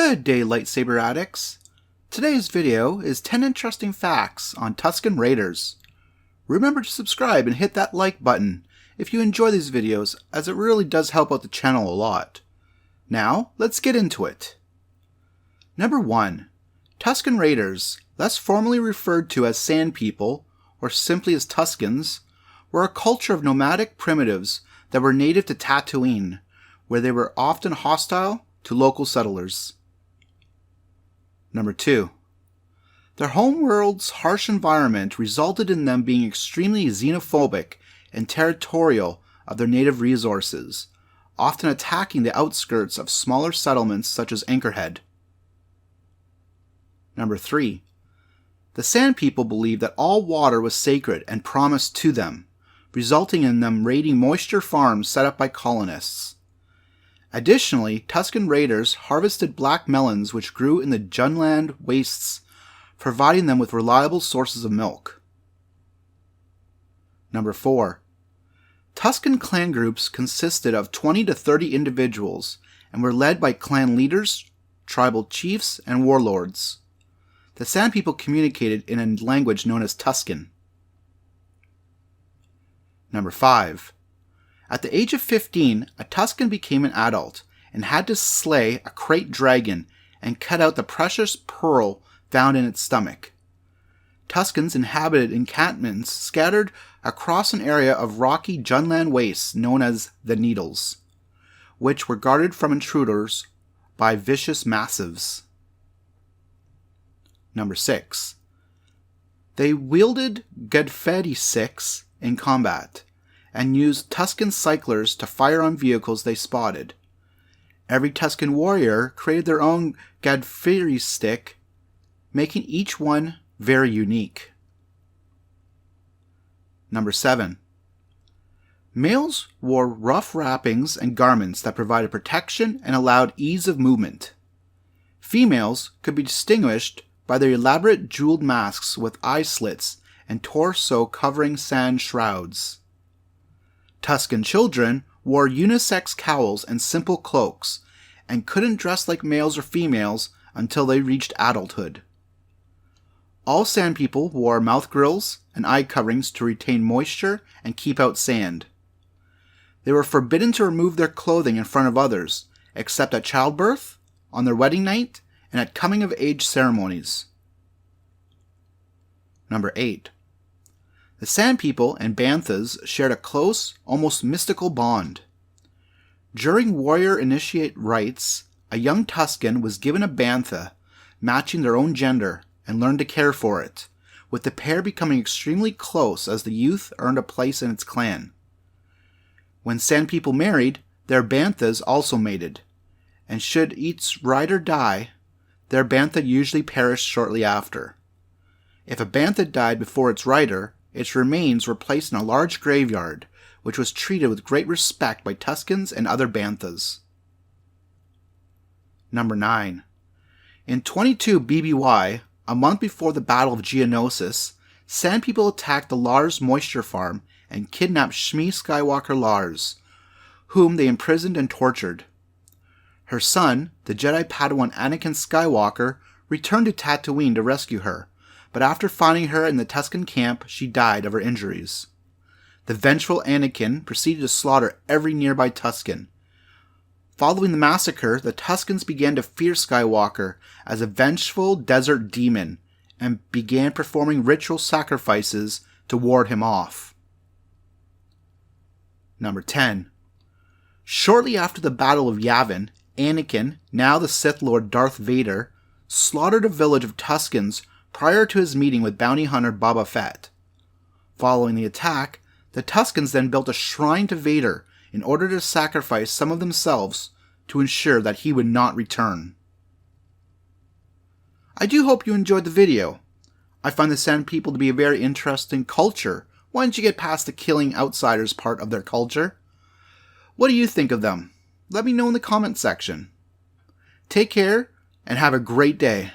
Good day, Lightsaber Addicts! Today's video is 10 interesting facts on Tusken Raiders. Remember to subscribe and hit that like button if you enjoy these videos, as it really does help out the channel a lot. Now, let's get into it. Number 1. Tusken Raiders, less formally referred to as Sand People, or simply as Tuskens, were a culture of nomadic primitives that were native to Tatooine, where they were often hostile to local settlers. Number 2. Their homeworld's harsh environment resulted in them being extremely xenophobic and territorial of their native resources, often attacking the outskirts of smaller settlements such as Anchorhead. Number 3. The Sand People believed that all water was sacred and promised to them, resulting in them raiding moisture farms set up by colonists. Additionally, Tusken Raiders harvested black melons which grew in the Junland wastes, providing them with reliable sources of milk. Number 4. Tusken clan groups consisted of 20 to 30 individuals and were led by clan leaders, tribal chiefs, and warlords. The Sand People communicated in a language known as Tusken. Number 5. At the age of 15, a Tusken became an adult and had to slay a crate dragon and cut out the precious pearl found in its stomach. Tuskens inhabited encampments scattered across an area of rocky Junland wastes known as the Needles, which were guarded from intruders by vicious massives. Number 6. They wielded Godfedi 6 in combat, and used Tusken cyclers to fire on vehicles they spotted. Every Tusken warrior created their own Godfedi stick, making each one very unique. Number 7. Males wore rough wrappings and garments that provided protection and allowed ease of movement. Females could be distinguished by their elaborate jeweled masks with eye slits and torso covering sand shrouds. Tusken children wore unisex cowls and simple cloaks, and couldn't dress like males or females until they reached adulthood. All Sand People wore mouth grills and eye coverings to retain moisture and keep out sand. They were forbidden to remove their clothing in front of others, except at childbirth, on their wedding night, and at coming-of-age ceremonies. Number 8. The Sand People and Banthas shared a close, almost mystical bond. During warrior initiate rites, a young Tusken was given a Bantha, matching their own gender, and learned to care for it, with the pair becoming extremely close as the youth earned a place in its clan. When Sand People married, their Banthas also mated, and should each rider die, their Bantha usually perished shortly after. If a Bantha died before its rider, its remains were placed in a large graveyard, which was treated with great respect by Tuskens and other Banthas. Number 9. In 22 BBY, a month before the Battle of Geonosis, Sand People attacked the Lars moisture farm and kidnapped Shmi Skywalker Lars, whom they imprisoned and tortured. Her son, the Jedi Padawan Anakin Skywalker, returned to Tatooine to rescue her, but after finding her in the Tusken camp, she died of her injuries. The vengeful Anakin proceeded to slaughter every nearby Tusken. Following the massacre, the Tuskens began to fear Skywalker as a vengeful desert demon and began performing ritual sacrifices to ward him off. Number 10. Shortly after the Battle of Yavin, Anakin, now the Sith Lord Darth Vader, slaughtered a village of Tuskens prior to his meeting with bounty hunter Boba Fett. Following the attack, the Tuskens then built a shrine to Vader in order to sacrifice some of themselves to ensure that he would not return. I do hope you enjoyed the video. I find the Sand People to be a very interesting culture once you get past the killing outsiders part of their culture. What do you think of them? Let me know in the comment section. Take care and have a great day.